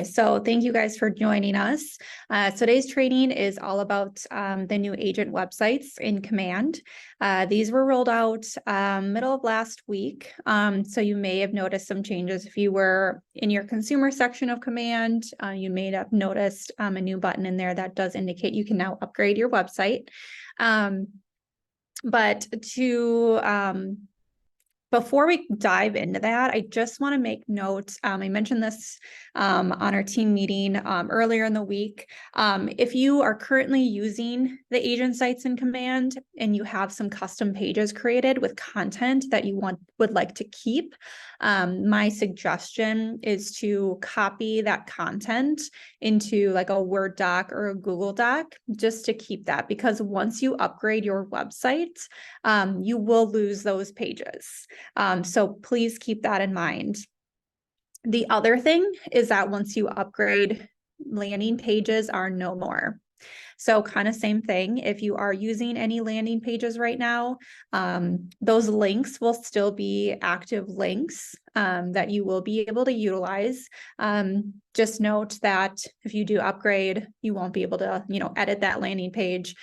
So thank you guys for joining us. Today's training is all about the new agent websites in Command. These were rolled out middle of last week. So you may have noticed some changes. If you were in your consumer section of Command, you may have noticed a new button in there that does indicate you can now upgrade your website. Before we dive into that, I just want to make note, I mentioned this on our team meeting earlier in the week. If you are currently using the agent sites in Command and you have some custom pages created with content that you would like to keep, my suggestion is to copy that content into like a Word doc or a Google Doc just to keep that, because once you upgrade your website, you will lose those pages. So please keep that in mind. The other thing is that once you upgrade, landing pages are no more. So kind of same thing. If you are using any landing pages right now, those links will still be active links that you will be able to utilize. Just note that if you do upgrade, you won't be able to, edit that landing page.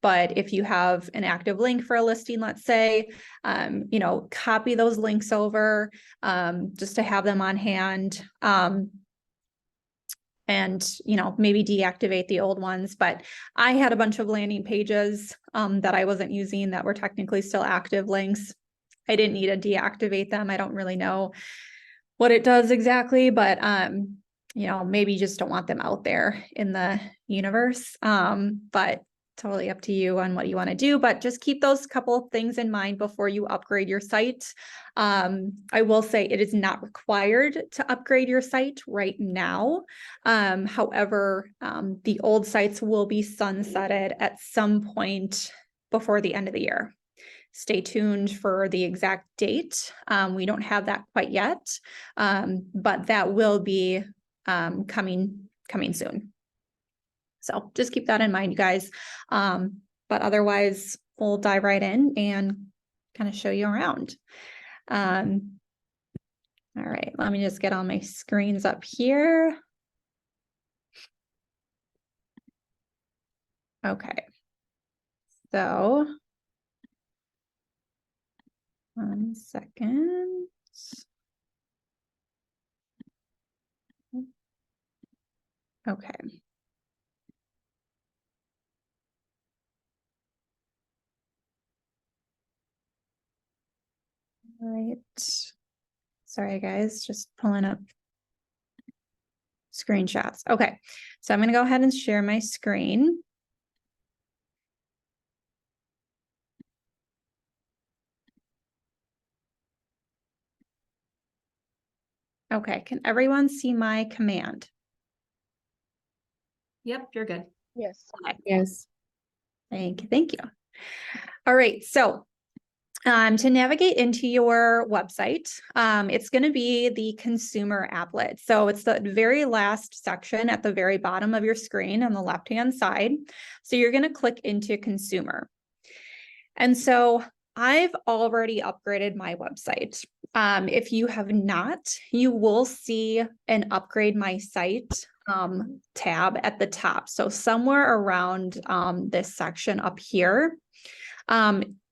But if you have an active link for a listing, let's say, copy those links over just to have them on hand. And maybe deactivate the old ones. But I had a bunch of landing pages that I wasn't using that were technically still active links. I didn't need to deactivate them. I don't really know what it does exactly, but maybe you just don't want them out there in the universe. But totally up to you on what you want to do, but just keep those couple of things in mind before you upgrade your site. I will say it is not required to upgrade your site right now. However, the old sites will be sunsetted at some point before the end of the year. Stay tuned for the exact date. We don't have that quite yet, but that will be coming soon. So just keep that in mind, you guys. But otherwise, we'll dive right in and kind of show you around. All right, let me just get all my screens up here. Okay, so 1 second. Okay. All right. Sorry, guys, just pulling up screenshots. Okay, so I'm going to go ahead and share my screen. Okay, can everyone see my command? Yep, you're good. Yes. Okay. Yes. Thank you. All right, so to navigate into your website, it's going to be the consumer applet. So it's the very last section at the very bottom of your screen on the left-hand side. So you're going to click into consumer. And so I've already upgraded my website. If you have not, you will see an upgrade my site tab at the top. So somewhere around this section up here.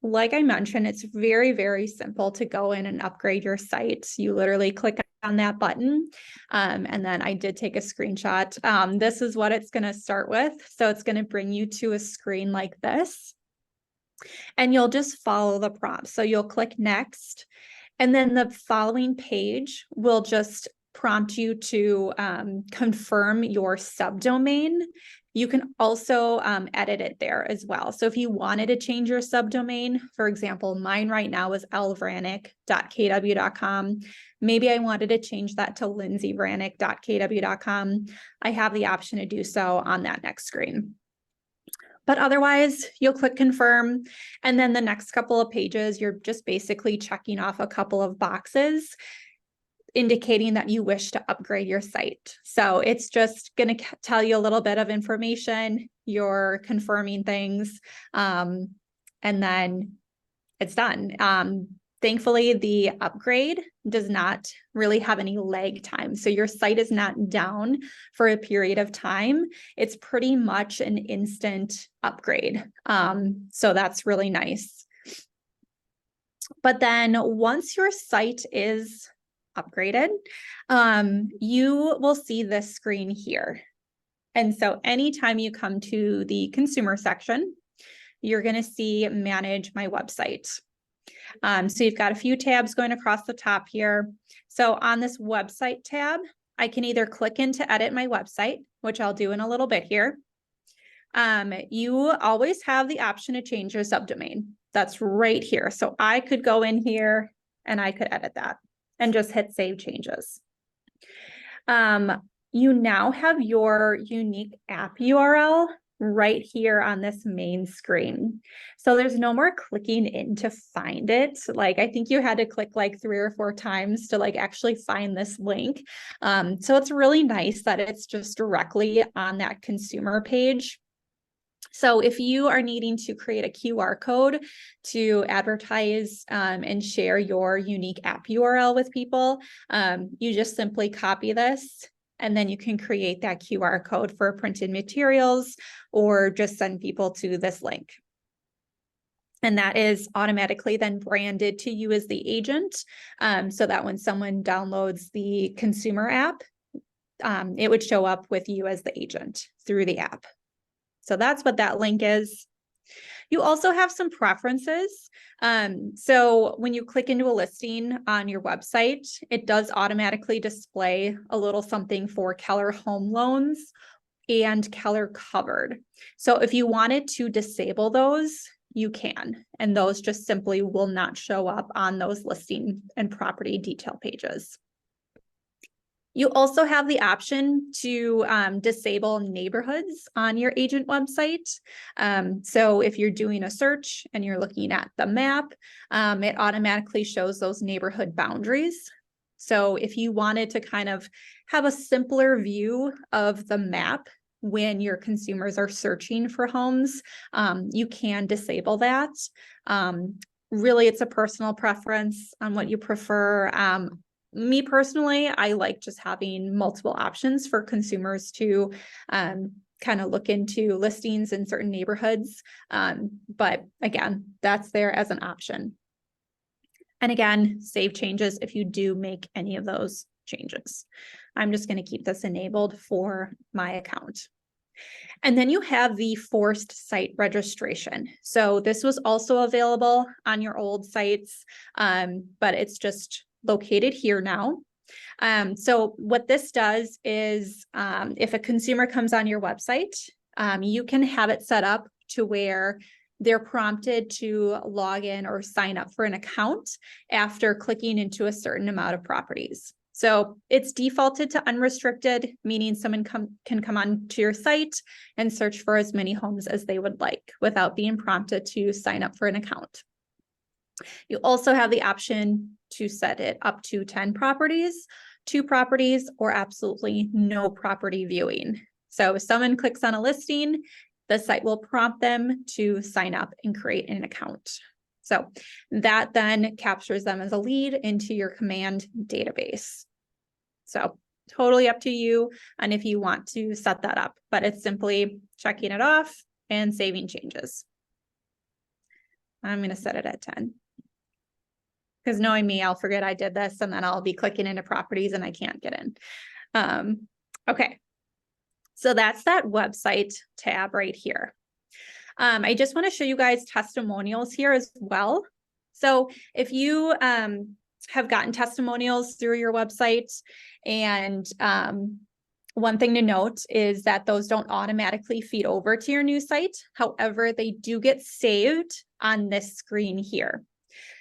Like I mentioned, it's very, very simple to go in and upgrade your site. You literally click on that button. And then I did take a screenshot. This is what it's going to start with. So it's going to bring you to a screen like this. And you'll just follow the prompts. So you'll click next. And then the following page will just prompt you to confirm your subdomain. You can also edit it there as well. So if you wanted to change your subdomain, for example, mine right now is lvranek.kw.com. Maybe I wanted to change that to lindseyvranek.kw.com. I have the option to do so on that next screen. But otherwise, you'll click confirm. And then the next couple of pages, you're just basically checking off a couple of boxes indicating that you wish to upgrade your site. So it's just going to tell you a little bit of information, you're confirming things, and then it's done. Thankfully, the upgrade does not really have any lag time. So your site is not down for a period of time. It's pretty much an instant upgrade. So that's really nice. But then once your site is upgraded, you will see this screen here. And so anytime you come to the consumer section, you're going to see manage my website. So you've got a few tabs going across the top here. So on this website tab, I can either click in to edit my website, which I'll do in a little bit here. You always have the option to change your subdomain. That's right here. So I could go in here and I could edit that and just hit save changes. You now have your unique app URL right here on this main screen. So there's no more clicking in to find it. Like, I think you had to click like 3 or 4 times to like actually find this link. So it's really nice that it's just directly on that consumer page. So if you are needing to create a QR code to advertise and share your unique app URL with people, you just simply copy this, and then you can create that QR code for printed materials or just send people to this link. And that is automatically then branded to you as the agent, so that when someone downloads the consumer app, it would show up with you as the agent through the app. So that's what that link is. You also have some preferences. So when you click into a listing on your website, it does automatically display a little something for Keller Home Loans and Keller Covered. So if you wanted to disable those, you can, and those just simply will not show up on those listing and property detail pages. You also have the option to disable neighborhoods on your agent website. So if you're doing a search and you're looking at the map, it automatically shows those neighborhood boundaries. So if you wanted to kind of have a simpler view of the map when your consumers are searching for homes, you can disable that. Really, it's a personal preference on what you prefer. Me personally, I like just having multiple options for consumers to kind of look into listings in certain neighborhoods. But again, that's there as an option. And again, save changes if you do make any of those changes. I'm just going to keep this enabled for my account. And then you have the forced site registration. So this was also available on your old sites, but it's just located here now. So what this does is if a consumer comes on your website, you can have it set up to where they're prompted to log in or sign up for an account after clicking into a certain amount of properties. So it's defaulted to unrestricted, meaning someone can come onto your site and search for as many homes as they would like without being prompted to sign up for an account. You also have the option to set it up to 10 properties, 2 properties, or absolutely no property viewing. So if someone clicks on a listing, the site will prompt them to sign up and create an account. So that then captures them as a lead into your command database. So totally up to you and if you want to set that up, but it's simply checking it off and saving changes. I'm going to set it at 10. Because knowing me, I'll forget I did this and then I'll be clicking into properties and I can't get in. Okay, so that's that website tab right here. I just want to show you guys testimonials here as well. So if you have gotten testimonials through your website, and one thing to note is that those don't automatically feed over to your new site. However, they do get saved on this screen here.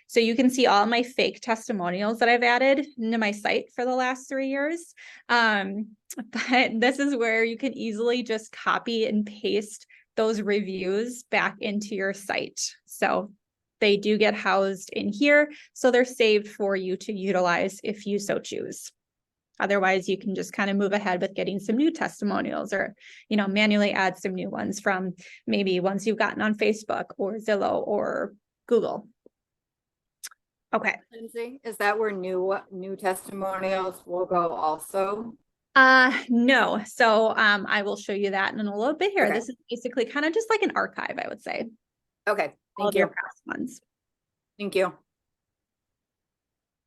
So you can see all my fake testimonials that I've added into my site for the last 3 years. But this is where you can easily just copy and paste those reviews back into your site. So they do get housed in here. So they're saved for you to utilize if you so choose. Otherwise, you can just kind of move ahead with getting some new testimonials or, manually add some new ones from maybe ones you've gotten on Facebook or Zillow or Google. Okay. Lindsay, is that where new testimonials will go also? No. So I will show you that in a little bit here. Okay. This is basically kind of just like an archive, I would say, Okay, all thank of your you. past ones. Thank you.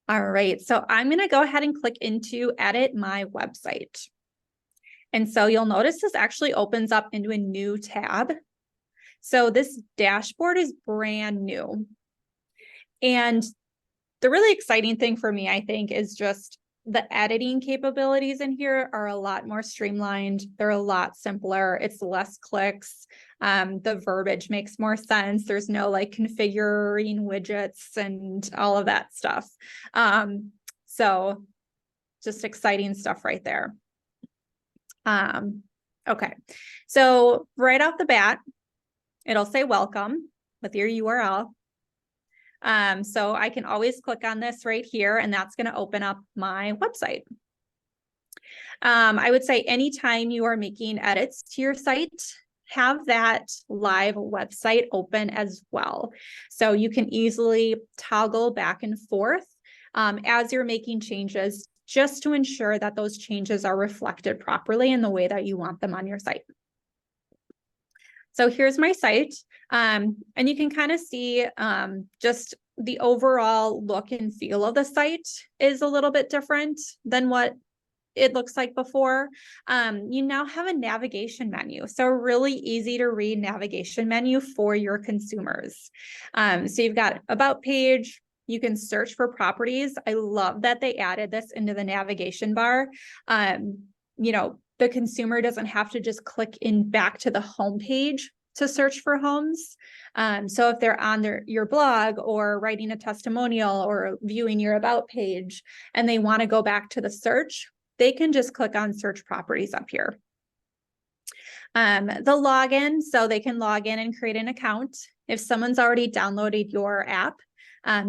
All right. So I'm going to go ahead and click into edit my website. And so you'll notice this actually opens up into a new tab. So this dashboard is brand new. And the really exciting thing for me, I think, is just the editing capabilities in here are a lot more streamlined. They're a lot simpler. It's less clicks. The verbiage makes more sense. There's no like configuring widgets and all of that stuff. So just exciting stuff right there. Okay, so right off the bat, it'll say welcome with your URL. So I can always click on this right here, and that's going to open up my website. I would say anytime you are making edits to your site, have that live website open as well. So you can easily toggle back and forth as you're making changes, just to ensure that those changes are reflected properly in the way that you want them on your site. So here's my site, and you can kind of see just the overall look and feel of the site is a little bit different than what it looks like before. You now have a navigation menu, so a really easy to read navigation menu for your consumers. So you've got about page. You can search for properties. I love that they added this into the navigation bar. You know, the consumer doesn't have to just click in back to the home page to search for homes. So if they're on your blog or writing a testimonial or viewing your about page and they want to go back to the search, they can just click on search properties up here. The login, so they can log in and create an account. If someone's already downloaded your app,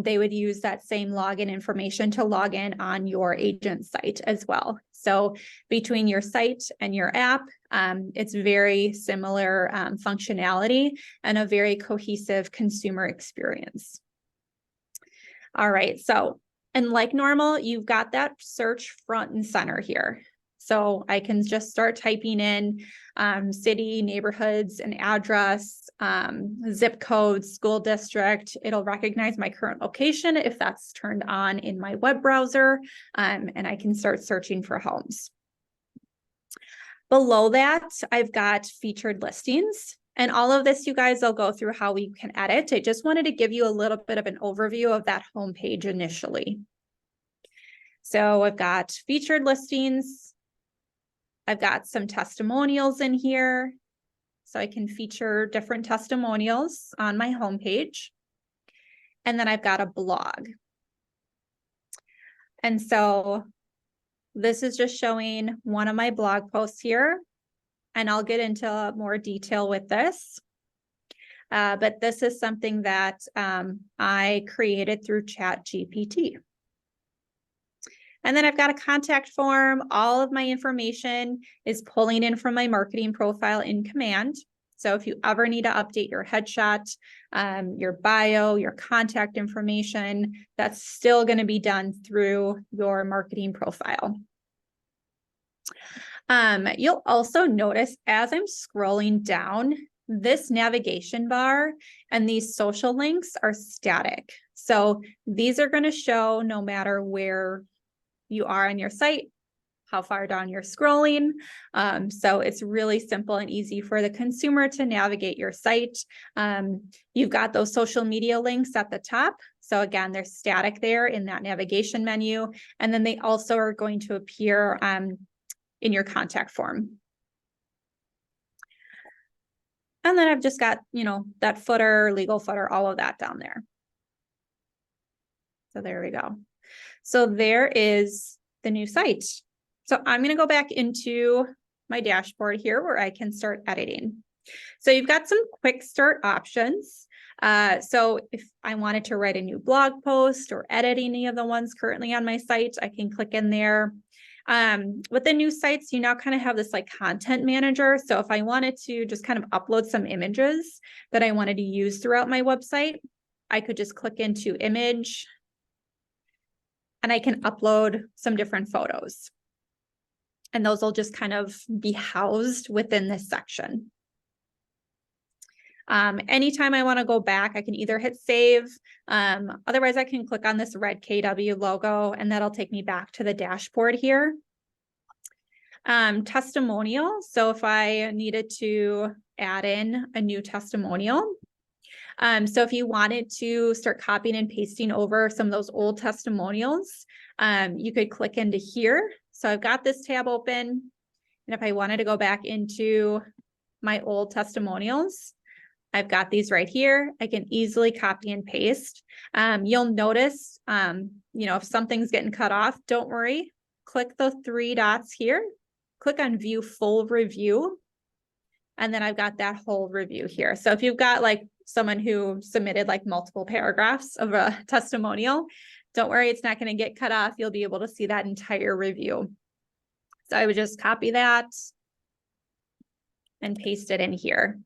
they would use that same login information to log in on your agent site as well. So between your site and your app, it's very similar functionality and a very cohesive consumer experience. All right, so, and like normal, you've got that search front and center here. So I can just start typing in city, neighborhoods, an address, zip code, school district. It'll recognize my current location if that's turned on in my web browser, and I can start searching for homes. Below that, I've got featured listings. And all of this, you guys, I'll go through how we can edit. I just wanted to give you a little bit of an overview of that homepage initially. So I've got featured listings. I've got some testimonials in here. So I can feature different testimonials on my homepage. And then I've got a blog. And so this is just showing one of my blog posts here. And I'll get into more detail with this. But this is something that I created through ChatGPT. And then I've got a contact form. All of my information is pulling in from my marketing profile in Command. So if you ever need to update your headshot, your bio, your contact information, that's still going to be done through your marketing profile. You'll also notice as I'm scrolling down, this navigation bar and these social links are static. So these are going to show no matter where you are on your site, how far down you're scrolling. So it's really simple and easy for the consumer to navigate your site. You've got those social media links at the top. So again, they're static there in that navigation menu. And then they also are going to appear in your contact form. And then I've just got, you know, that footer, legal footer, all of that down there. So there we go. So there is the new site. So I'm going to go back into my dashboard here where I can start editing. So you've got some quick start options. So if I wanted to write a new blog post or edit any of the ones currently on my site, I can click in there. With the new sites, you now kind of have this like content manager. So if I wanted to just kind of upload some images that I wanted to use throughout my website, I could just click into image, and I can upload some different photos. And those will just kind of be housed within this section. Anytime I want to go back, I can either hit save. Otherwise, I can click on this red KW logo, and that'll take me back to the dashboard here. Testimonial. So if I needed to add in a new testimonial, so if you wanted to start copying and pasting over some of those old testimonials, you could click into here. So I've got this tab open, and if I wanted to go back into my old testimonials, I've got these right here. I can easily copy and paste. You'll notice, if something's getting cut off, don't worry. Click the 3 dots here. Click on view full review. And then I've got that whole review here. So if you've got like someone who submitted like multiple paragraphs of a testimonial, don't worry, it's not going to get cut off. You'll be able to see that entire review. So I would just copy that and paste it in here.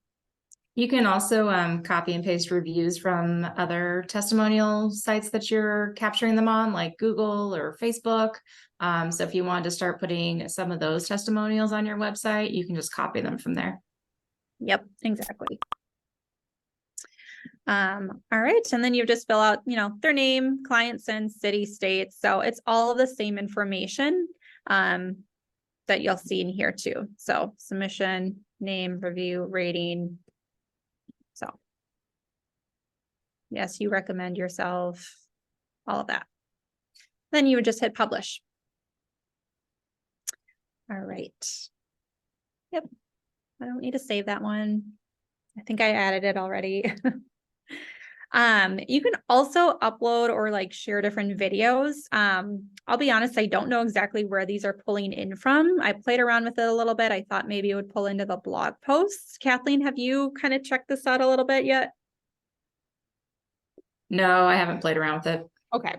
You can also copy and paste reviews from other testimonial sites that you're capturing them on, like Google or Facebook. So if you wanted to start putting some of those testimonials on your website, you can just copy them from there. Yep, exactly. All right, and then you just fill out, their name, client, send, city, state. So it's all of the same information that you'll see in here too. So submission, name, review, rating. So yes, you recommend yourself, all of that. Then you would just hit publish. All right. Yep. I don't need to save that one. I think I added it already. You can also upload or like share different videos. I'll be honest, I don't know exactly where these are pulling in from. I played around with it a little bit. I thought maybe it would pull into the blog posts. Kathleen, have you kind of checked this out a little bit yet? No, I haven't played around with it. Okay.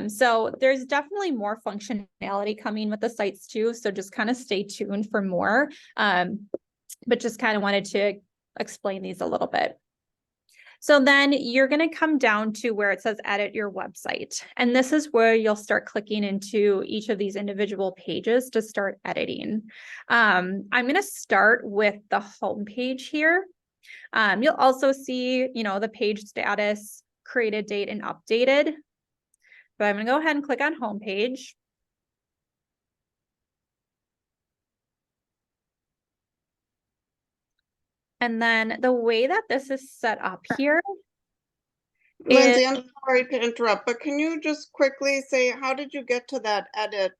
So there's definitely more functionality coming with the sites too. So just kind of stay tuned for more. But just kind of wanted to explain these a little bit. So then you're going to come down to where it says edit your website. And this is where you'll start clicking into each of these individual pages to start editing. I'm going to start with the home page here. You'll also see, the page status, created date and updated. But I'm going to go ahead and click on home page. And then the way that this is set up here. Lindsay, I'm sorry to interrupt, but can you just quickly say, how did you get to that edit?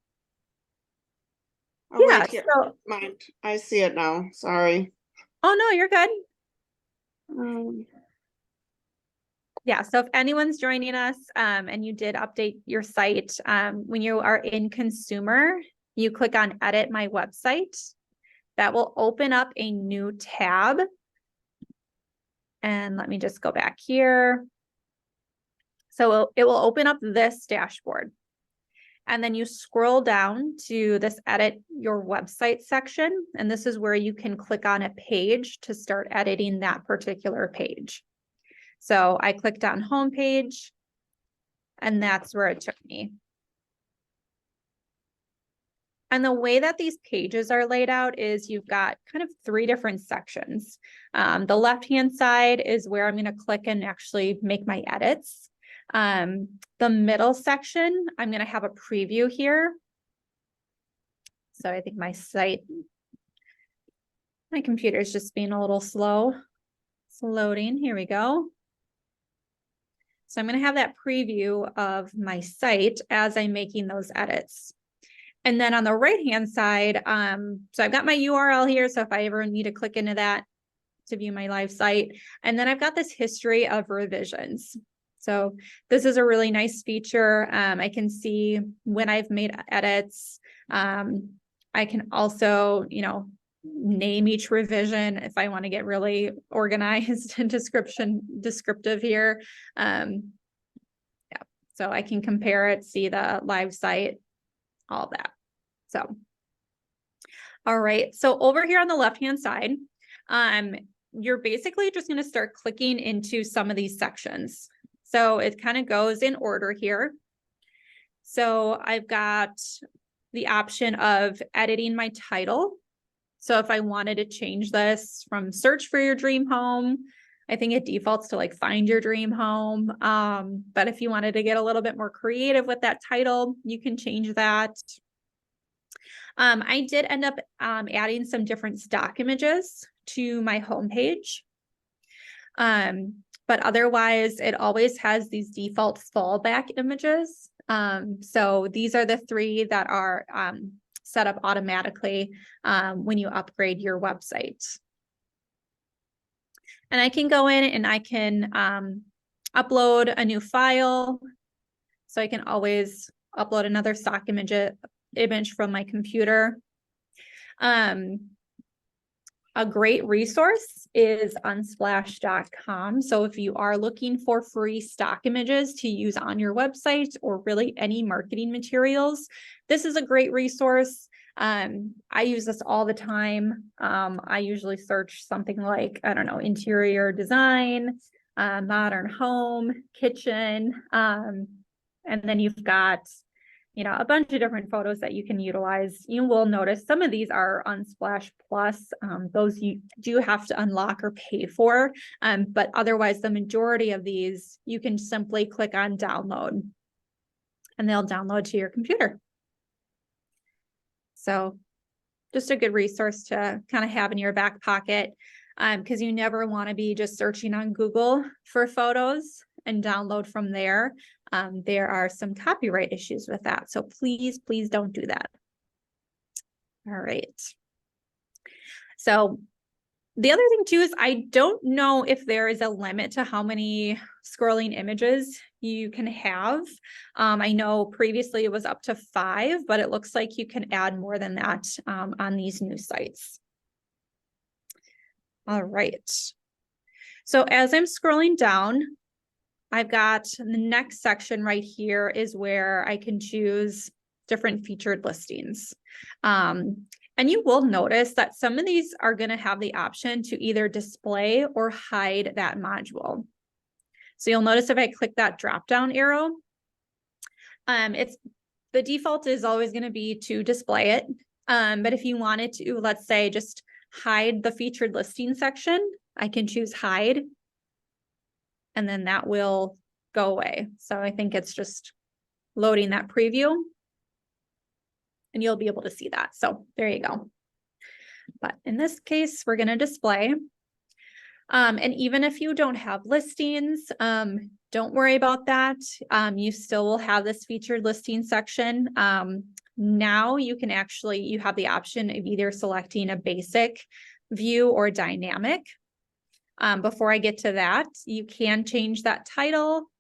Oh, Yeah, right here. so, Mind. I see it now. Sorry. oh no, you're good. Yeah, so if anyone's joining us and you did update your site, when you are in consumer, you click on edit my website. That will open up a new tab. And let me just go back here. So it will open up this dashboard. And then you scroll down to this edit your website section. And this is where you can click on a page to start editing that particular page. So I clicked on home page and that's where it took me. And the way that these pages are laid out is you've got kind of 3 different sections. The left-hand side is where I'm going to click and actually make my edits. The middle section, I'm going to have a preview here. So I think my computer is just being a little slow. It's loading. Here we go. So I'm going to have that preview of my site as I'm making those edits. And then on the right-hand side, so I've got my URL here. So if I ever need to click into that to view my live site, and then I've got this history of revisions. So this is a really nice feature. I can see when I've made edits. I can also, name each revision if I want to get really organized and descriptive here. Yeah, so I can compare it, see the live site, all that. So, all right. So over here on the left-hand side, you're basically just going to start clicking into some of these sections. So it kind of goes in order here. So I've got the option of editing my title. So if I wanted to change this from search for your dream home, I think it defaults to like find your dream home. But if you wanted to get a little bit more creative with that title, you can change that. I did end up adding some different stock images to my homepage. But otherwise, it always has these default fallback images. So these are the 3 that are set up automatically when you upgrade your website. And I can go in and I can upload a new file. So I can always upload another stock image from my computer. A great resource is unsplash.com. So if you are looking for free stock images to use on your website or really any marketing materials, this is a great resource. I use this all the time. I usually search something like, I don't know, interior design, modern home, kitchen, and then you've got, you know, a bunch of different photos that you can utilize. You will notice some of these are Unsplash Plus. Those you do have to unlock or pay for. But otherwise, the majority of these, you can simply click on download and they'll download to your computer. So just a good resource to kind of have in your back pocket, because you never want to be just searching on Google for photos and download from there. There are some copyright issues with that. So please, please don't do that. All right. So the other thing too is I don't know if there is a limit to how many scrolling images you can have. I know previously it was up to 5, but it looks like you can add more than that on these new sites. All right. So as I'm scrolling down, I've got the next section right here is where I can choose different featured listings. And you will notice that some of these are going to have the option to either display or hide that module. So you'll notice if I click that drop down arrow, the default is always going to be to display it. But if you wanted to, let's say, just hide the featured listing section, I can choose hide. And then that will go away. So I think it's just loading that preview. And you'll be able to see that. So there you go. But in this case, we're going to display. And even if you don't have listings, don't worry about that. You still will have this featured listing section. Now you can actually, you have the option of either selecting a basic view or dynamic. Before I get to that, you can change that title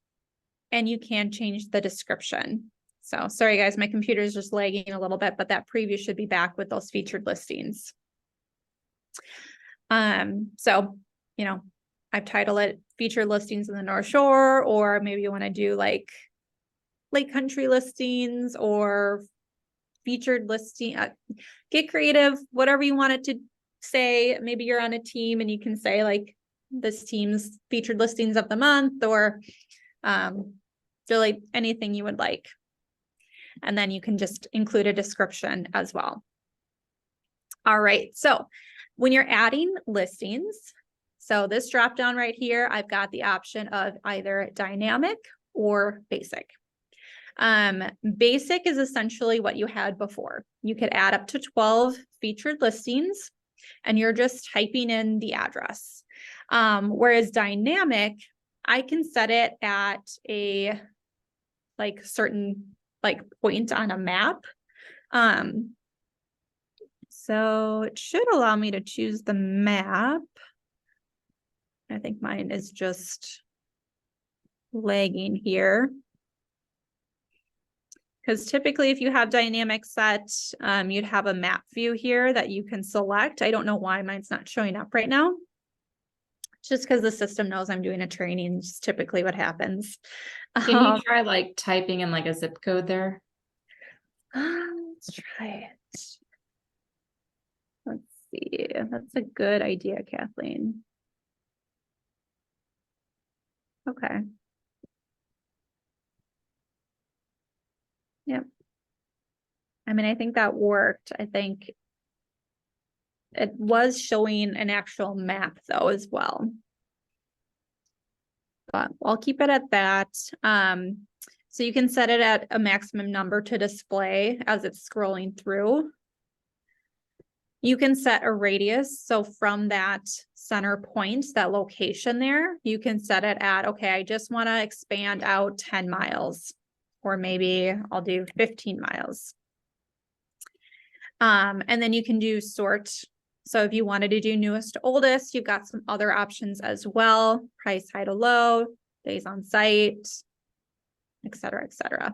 and you can change the description. So sorry guys, my computer is just lagging a little bit, but that preview should be back with those featured listings. So, you know, I've titled it featured listings in the North Shore, or maybe you want to do like Lake Country listings or featured listing, get creative, whatever you want it to say. Maybe you're on a team and you can say like this team's featured listings of the month, or really anything you would like. And then you can just include a description as well. All right, so when you're adding listings, so this drop down right here, I've got the option of either dynamic or basic. Basic is essentially what you had before. You could add up to 12 featured listings and you're just typing in the address. Whereas dynamic, I can set it at a certain point on a map. So it should allow me to choose the map. I think mine is just lagging here. Because typically if you have dynamic set, you'd have a map view here that you can select. I don't know why mine's not showing up right now. Just because the system knows I'm doing a training, is typically what happens. Can you try like typing in like a zip code there? Let's try it. Let's see. That's a good idea, Kathleen. Okay. Yep. I mean, I think that worked. I think it was showing an actual map though as well. But I'll keep it at that. So you can set it at a maximum number to display as it's scrolling through. You can set a radius. So from that center point, that location there, you can set it at, okay, I just want to expand out 10 miles, or maybe I'll do 15 miles. And then you can do sort. So if you wanted to do newest to oldest, you've got some other options as well. Price, high to low, days on site, et cetera, et cetera.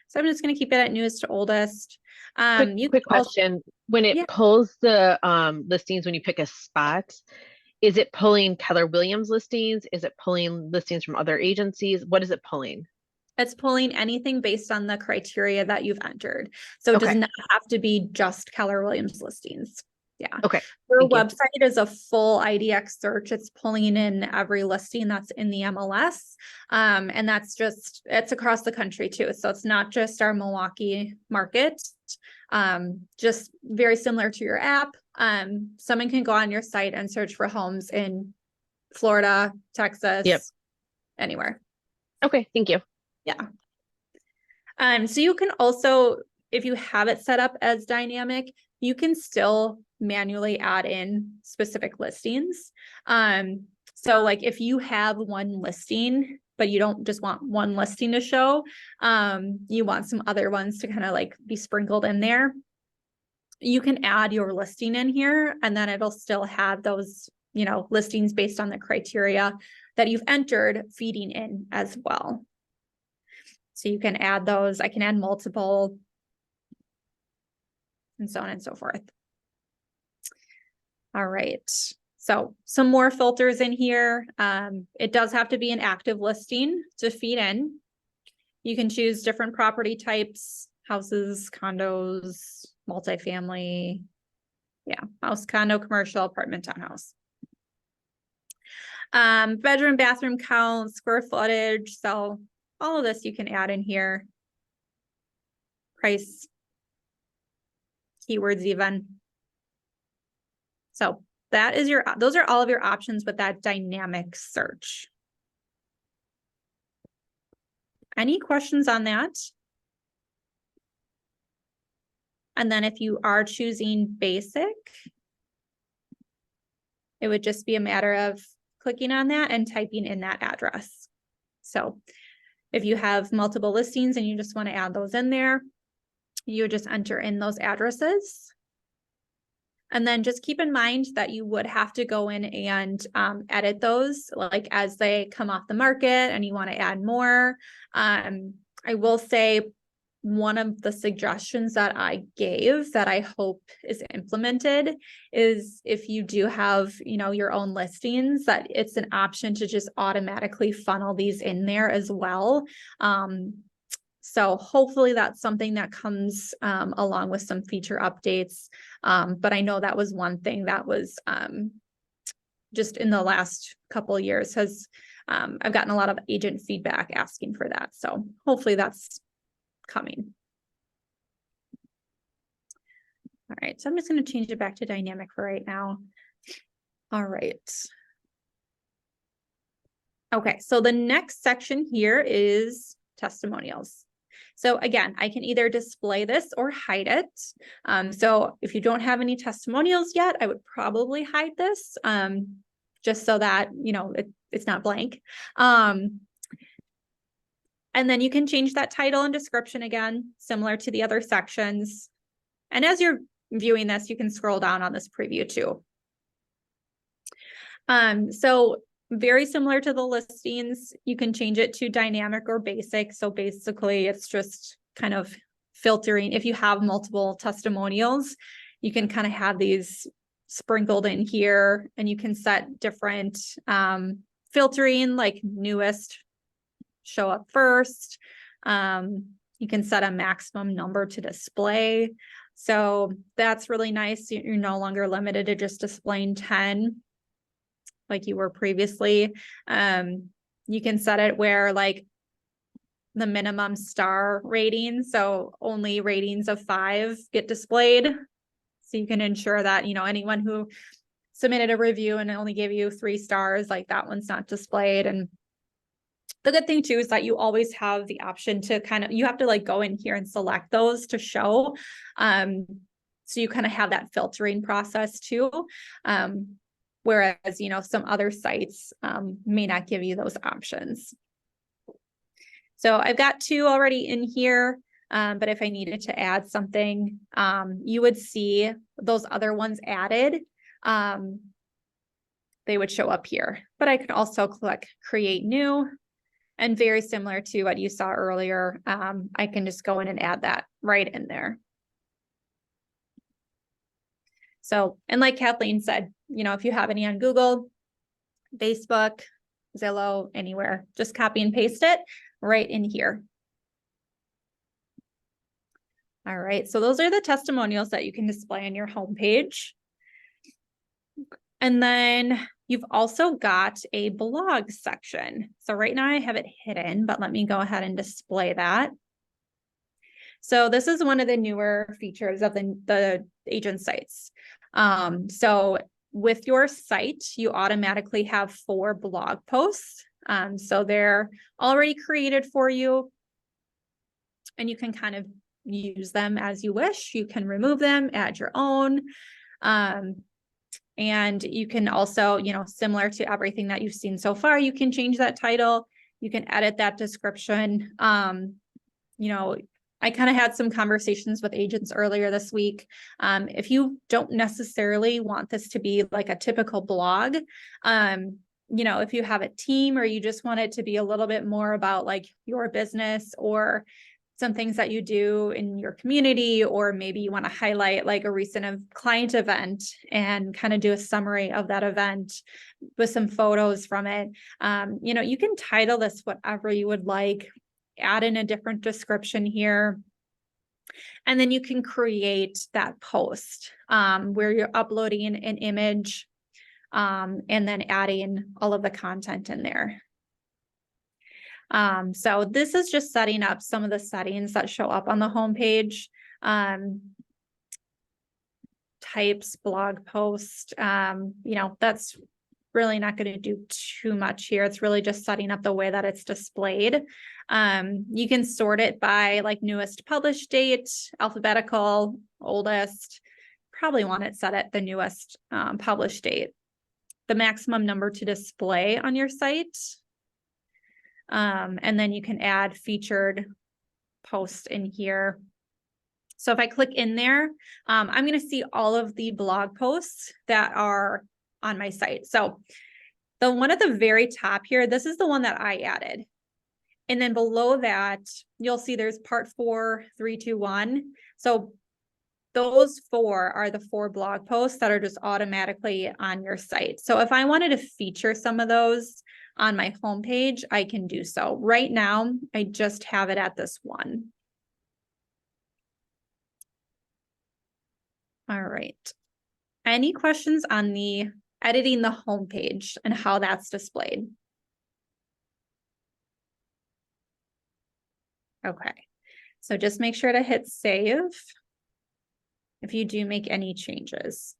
So I'm just going to keep it at newest to oldest. Quick question. When it Yeah. pulls the listings, when you pick a spot, is it pulling Keller Williams listings? Is it pulling listings from other agencies? What is it pulling? It's pulling anything based on the criteria that you've entered. So it does Okay. not have to be just Keller Williams listings. Yeah. Okay. Your Thank you. website is a full IDX search. It's pulling in every listing that's in the MLS. And that's just, it's across the country too. So it's not just our Milwaukee market. Just very similar to your app. Someone can go on your site and search for homes in Florida, Texas, Yep. anywhere. Okay. Thank you. Yeah. So you can also, if you have it set up as dynamic, you can still manually add in specific listings. So like if you have one listing, but you don't just want one listing to show, you want some other ones to kind of like be sprinkled in there. You can add your listing in here and then it'll still have those, you know, listings based on the criteria that you've entered feeding in as well. So you can add those. I can add multiple and so on and so forth. All right. So some more filters in here. It does have to be an active listing to feed in. You can choose different property types, houses, condos, multifamily. Yeah, house, condo, commercial, apartment, townhouse. Bedroom, bathroom count, square footage. So all of this you can add in here. Price, keywords even. So that is those are all of your options with that dynamic search. Any questions on that? And then if you are choosing basic, it would just be a matter of clicking on that and typing in that address. So if you have multiple listings and you just want to add those in there, you would just enter in those addresses. And then just keep in mind that you would have to go in and edit those like as they come off the market and you want to add more. I will say one of the suggestions that I gave that I hope is implemented is if you do have, you know, your own listings, that it's an option to just automatically funnel these in there as well. So hopefully that's something that comes along with some feature updates. But I know that was one thing that was just in the last couple of years has I've gotten a lot of agent feedback asking for that. So hopefully that's coming. All right, so I'm just going to change it back to dynamic for right now. All right. Okay, so the next section here is testimonials. So again, I can either display this or hide it. So if you don't have any testimonials yet, I would probably hide this just so that, you know, it's not blank. And then you can change that title and description again, similar to the other sections. And as you're viewing this, you can scroll down on this preview too. So very similar to the listings, you can change it to dynamic or basic. So basically it's just kind of filtering. If you have multiple testimonials, you can kind of have these sprinkled in here and you can set different filtering, like newest show up first. You can set a maximum number to display. So that's really nice. You're no longer limited to just displaying 10 like you were previously. You can set it where like the minimum star rating. So only ratings of 5 get displayed. So you can ensure that, you know, anyone who submitted a review and only gave you 3 stars, like that one's not displayed. And the good thing too is that you always have the option to kind of, you have to like go in here and select those to show. So you kind of have that filtering process too. Whereas, you know, some other sites may not give you those options. So I've got 2 already in here, but if I needed to add something, you would see those other ones added. They would show up here, but I could also click create new, and very similar to what you saw earlier, I can just go in and add that right in there. So, and like Kathleen said, you know, if you have any on Google, Facebook, Zillow, anywhere, just copy and paste it right in here. All right, so those are the testimonials that you can display on your homepage. And then you've also got a blog section. So right now I have it hidden, but let me go ahead and display that. So this is one of the newer features of the agent sites. So with your site, you automatically have 4 blog posts. So they're already created for you, and you can kind of use them as you wish. You can remove them, add your own. And you can also, you know, similar to everything that you've seen so far, you can change that title. You can edit that description. You know, I kind of had some conversations with agents earlier this week. If you don't necessarily want this to be like a typical blog, you know, if you have a team or you just want it to be a little bit more about like your business or some things that you do in your community, or maybe you want to highlight like a recent client event and kind of do a summary of that event with some photos from it. You know, you can title this whatever you would like, add in a different description here, and then you can create that post where you're uploading an image and then adding all of the content in there. So this is just setting up some of the settings that show up on the homepage. Types, blog post, you know, that's really not going to do too much here. It's really just setting up the way that it's displayed. You can sort it by like newest published date, alphabetical, oldest. Probably want it set at the newest published date. The maximum number to display on your site. And then you can add featured posts in here. So if I click in there, I'm going to see all of the blog posts that are on my site. So the one at the very top here, this is the one that I added. And then below that, you'll see there's part 4, 3, 2, 1. So those 4 are the 4 blog posts that are just automatically on your site. So if I wanted to feature some of those on my homepage, I can do so. Right now, I just have it at this one. All right. Any questions on the editing the homepage and how that's displayed? Okay. So just make sure to hit save if you do make any changes.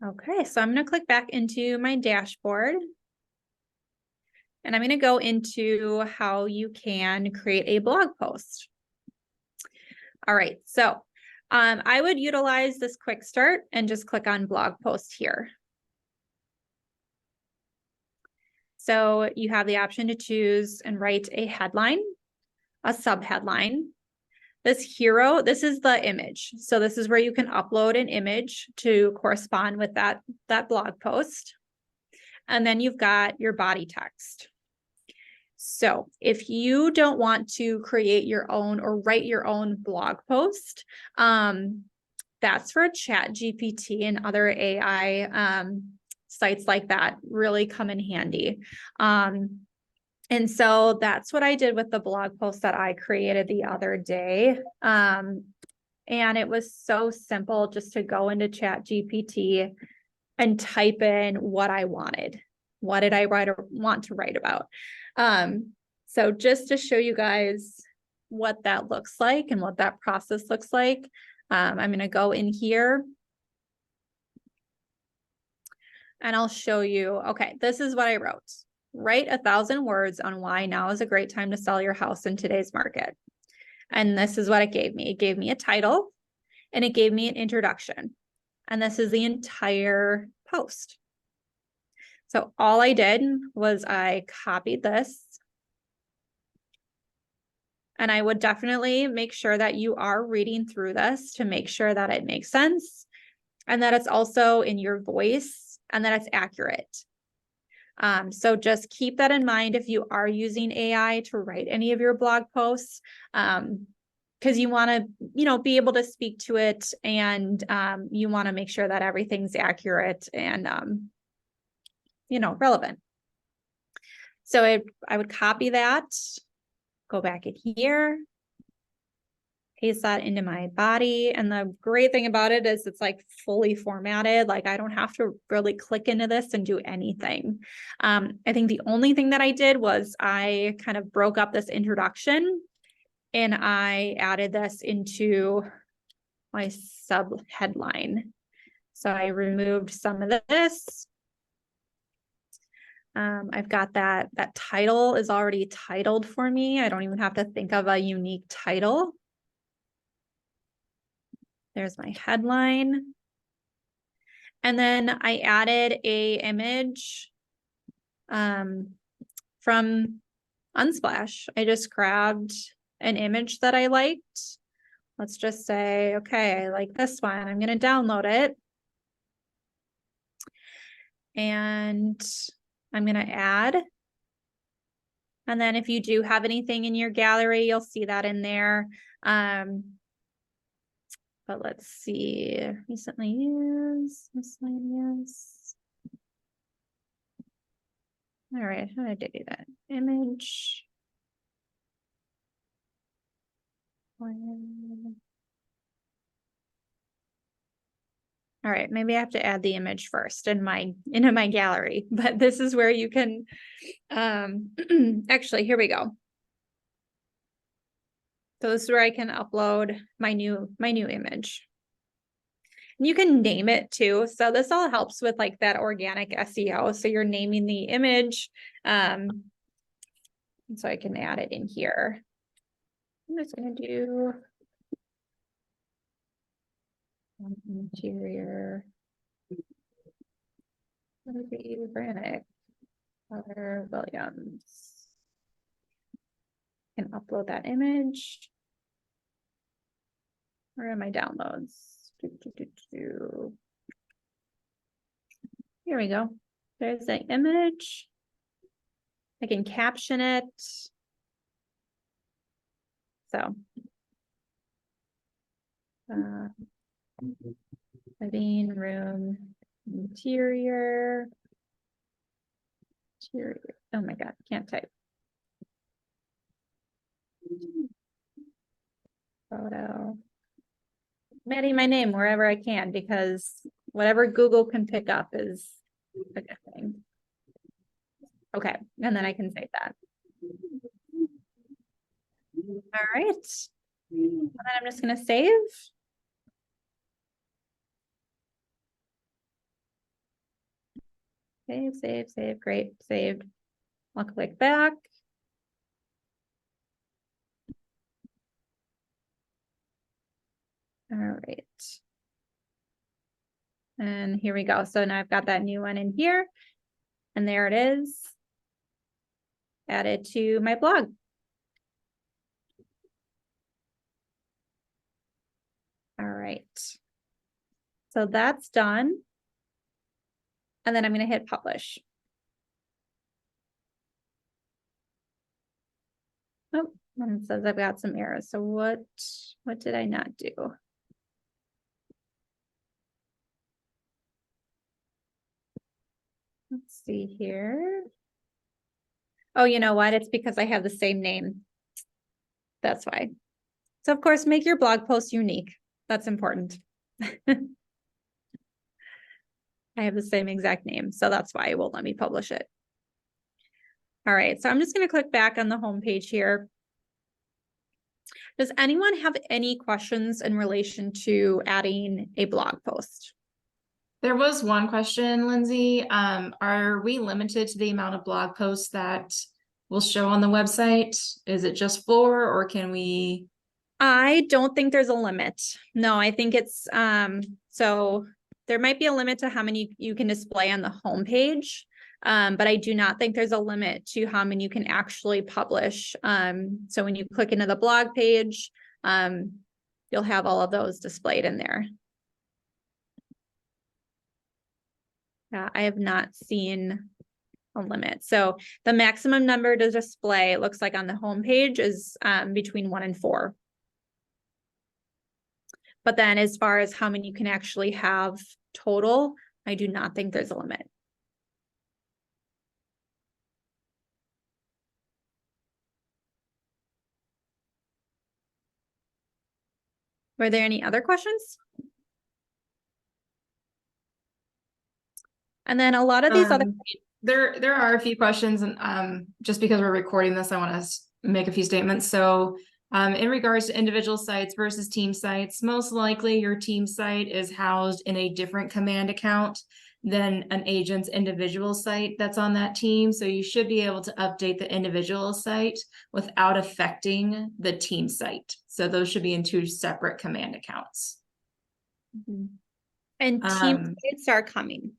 Okay, so I'm going to click back into my dashboard. And I'm going to go into how you can create a blog post. All right, so I would utilize this quick start and just click on blog post here. So you have the option to choose and write a headline, a subheadline. This hero, this is the image. So this is where you can upload an image to correspond with that blog post. And then you've got your body text. So if you don't want to create your own or write your own blog post, that's where ChatGPT and other AI sites like that really come in handy. And so that's what I did with the blog post that I created the other day. And it was so simple just to go into ChatGPT and type in what I wanted. what did I want to write about? So just to show you guys what that looks like and what that process looks like, I'm going to go in here and I'll show you, okay, this is what I wrote. Write 1,000 words on why now is a great time to sell your house in today's market. And this is what it gave me. It gave me a title and it gave me an introduction. And this is the entire post. So all I did was I copied this. And I would definitely make sure that you are reading through this to make sure that it makes sense and that it's also in your voice and that it's accurate. So just keep that in mind if you are using AI to write any of your blog posts, because you want to, be able to speak to it and you want to make sure that everything's accurate and, relevant. So I would copy that, go back in here, paste that into my body. And the great thing about it is it's like fully formatted. Like I don't have to really click into this and do anything. I think the only thing that I did was I kind of broke up this introduction and I added this into my sub headline. So I removed some of this. I've got that title is already titled for me. I don't even have to think of a unique title. There's my headline. And then I added a image from Unsplash. I just grabbed an image that I liked. Let's just say, okay, I like this one. I'm going to download it. And I'm going to add. And then if you do have anything in your gallery, you'll see that in there. But let's see, recently used, miscellaneous. All right, how did I do that? Image. All right, maybe I have to add the image first into my gallery, but this is where you can, actually, here we go. So this is where I can upload my new image. And you can name it too. So this all helps with like that organic SEO. So you're naming the image. And so I can add it in here. I'm just going to do interior. Vranek, Williams. I can upload that image. Where are my downloads? Here we go. There's the image. I can caption it. So, living room interior. Oh my God, can't type. Photo. I'm adding my name wherever I can because whatever Google can pick up is a good thing. Okay, and then I can save that. All right. And then I'm just going to save. Save, great, saved. I'll click back. All right. And here we go. So now I've got that new one in here. And there it is. Added to my blog. All right. So that's done. And then I'm going to hit publish. Oh, and it says I've got some errors. So what did I not do? Let's see here. Oh, you know what? It's because I have the same name. That's why. So of course, make your blog post unique. That's important. I have the same exact name, so that's why it won't let me publish it. All right, so I'm just going to click back on the home page here. Does anyone have any questions in relation to adding a blog post? There was one question, Lindsay. Are we limited to the amount of blog posts that will show on the website? Is it just 4, or can we? I don't think there's a limit. No, I think it's, so there might be a limit to how many you can display on the homepage. But I do not think there's a limit to how many you can actually publish. So when you click into the blog page, you'll have all of those displayed in there. Yeah, I have not seen a limit. So the maximum number to display, it looks like on the homepage, is between 1 and 4. But then as far as how many you can actually have total, I do not think there's a limit. Were there any other questions? And then a lot of these other. There are a few questions, and just because we're recording this, I want to make a few statements. So in regards to individual sites versus team sites, most likely your team site is housed in a different command account than an agent's individual site that's on that team. So you should be able to update the individual site without affecting the team site. So those should be in 2 separate command accounts. And team sites are coming.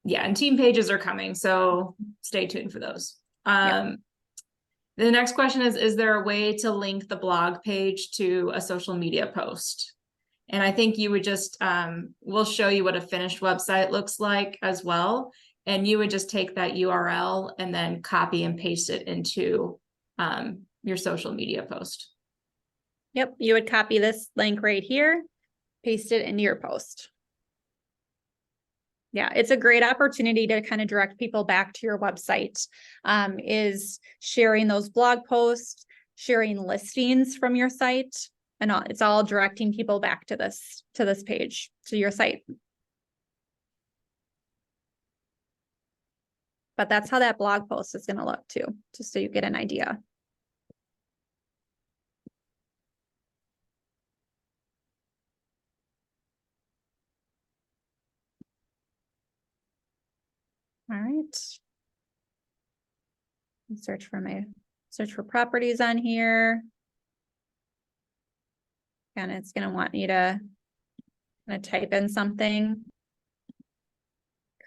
Yeah, and team pages are coming, so stay tuned for those. Yeah. The next question is there a way to link the blog page to a social media post? And I think you would just, we'll show you what a finished website looks like as well. And you would just take that URL and then copy and paste it into your social media post. Yep, you would copy this link right here, paste it into your post. Yeah, it's a great opportunity to kind of direct people back to your website, is sharing those blog posts, sharing listings from your site, and it's all directing people back to this page, to your site. But that's how that blog post is going to look too, just so you get an idea. All right. Search for properties on here. And it's going to want you to type in something.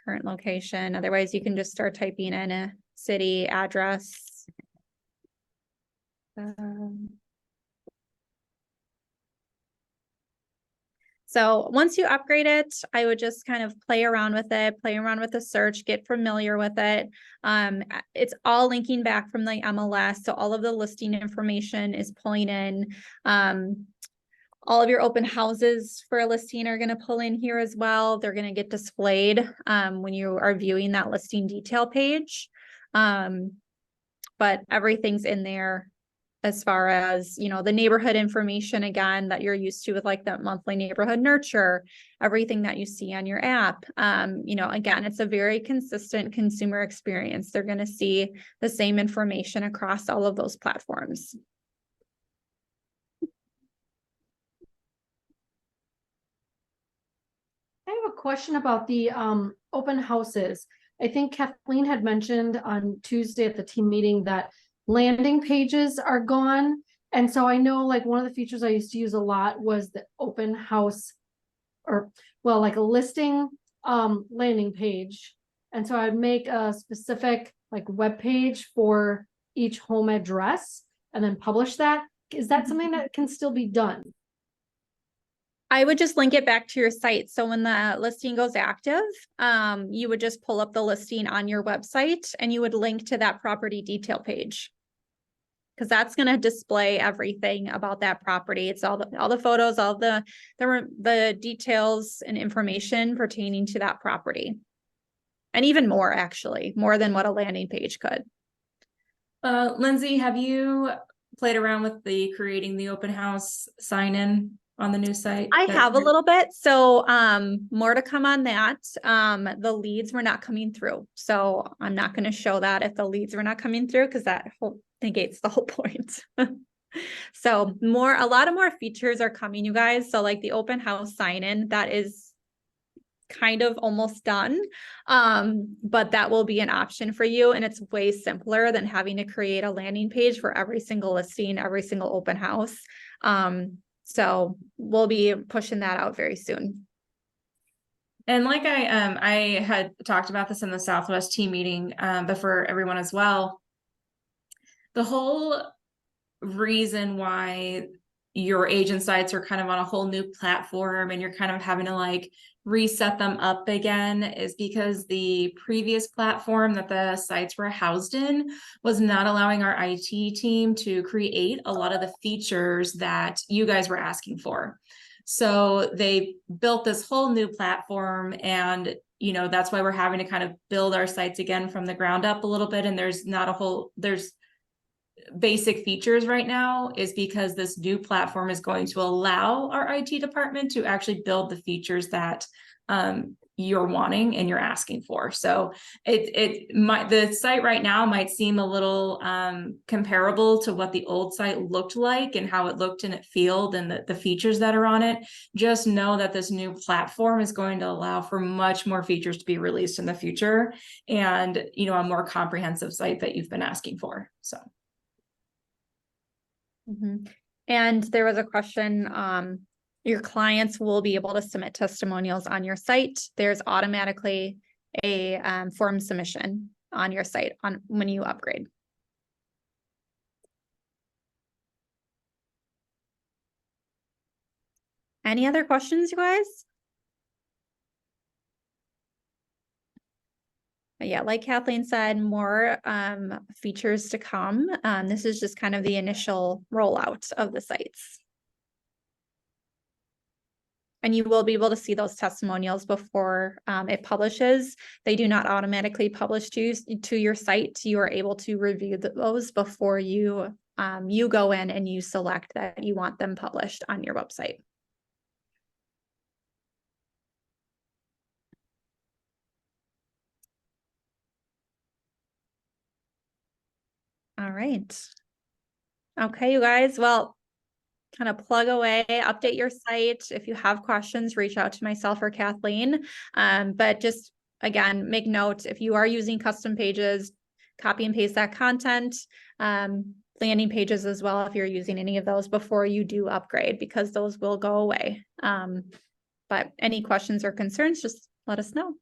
Current location. Otherwise, you can just start typing in a city address. So once you upgrade it, I would just kind of play around with it, play around with the search, get familiar with it. It's all linking back from the MLS. So all of the listing information is pulling in. All of your open houses for a listing are going to pull in here as well. They're going to get displayed when you are viewing that listing detail page. But everything's in there as far as, you know, the neighborhood information, again, that you're used to with like that monthly neighborhood nurture, everything that you see on your app. You know, again, it's a very consistent consumer experience. They're going to see the same information across all of those platforms. I have a question about the open houses. I think Kathleen had mentioned on Tuesday at the team meeting that landing pages are gone. And so I know like one of the features I used to use a lot was the open house, or well, like a listing landing page. And so I'd make a specific like web page for each home address and then publish that. Is that something that can still be done? I would just link it back to your site. So when the listing goes active, you would just pull up the listing on your website and you would link to that property detail page. Because that's going to display everything about that property. It's all the photos, all the details and information pertaining to that property. And even more, actually, more than what a landing page could. Lindsay, have you played around with creating the open house sign-in on the new site? I that have a you're- little bit, so more to come on that. The leads were not coming through, so I'm not going to show that if the leads were not coming through, because that negates the whole point. So a lot of more features are coming, you guys. So like the open house sign-in, that is kind of almost done, but that will be an option for you, and it's way simpler than having to create a landing page for every single listing, every single open house. So we'll be pushing that out very soon. And like I had talked about this in the Southwest team meeting, but for everyone as well, the whole reason why your agent sites are kind of on a whole new platform and you're kind of having to like reset them up again is because the previous platform that the sites were housed in was not allowing our IT team to create a lot of the features that you guys were asking for. So they built this whole new platform, and that's why we're having to kind of build our sites again from the ground up a little bit. And there's basic features right now, is because this new platform is going to allow our IT department to actually build the features that you're wanting and you're asking for. So the site right now might seem a little comparable to what the old site looked like and how it looked and it felt and the features that are on it. Just know that this new platform is going to allow for much more features to be released in the future, and a more comprehensive site that you've been asking for. So. Mm-hmm. And there was a question, your clients will be able to submit testimonials on your site. There's automatically a form submission on your site when you upgrade. Any other questions, you guys? Yeah, like Kathleen said, more features to come. This is just kind of the initial rollout of the sites. And you will be able to see those testimonials before it publishes. They do not automatically publish to your site. You are able to review those before you go in and you select that you want them published on your website. All right. Okay, you guys. Well, kind of plug away, update your site. If you have questions, reach out to myself or Kathleen. But just, again, make note, if you are using custom pages, copy and paste that content, landing pages as well, if you're using any of those before you do upgrade, because those will go away. But any questions or concerns, just let us know.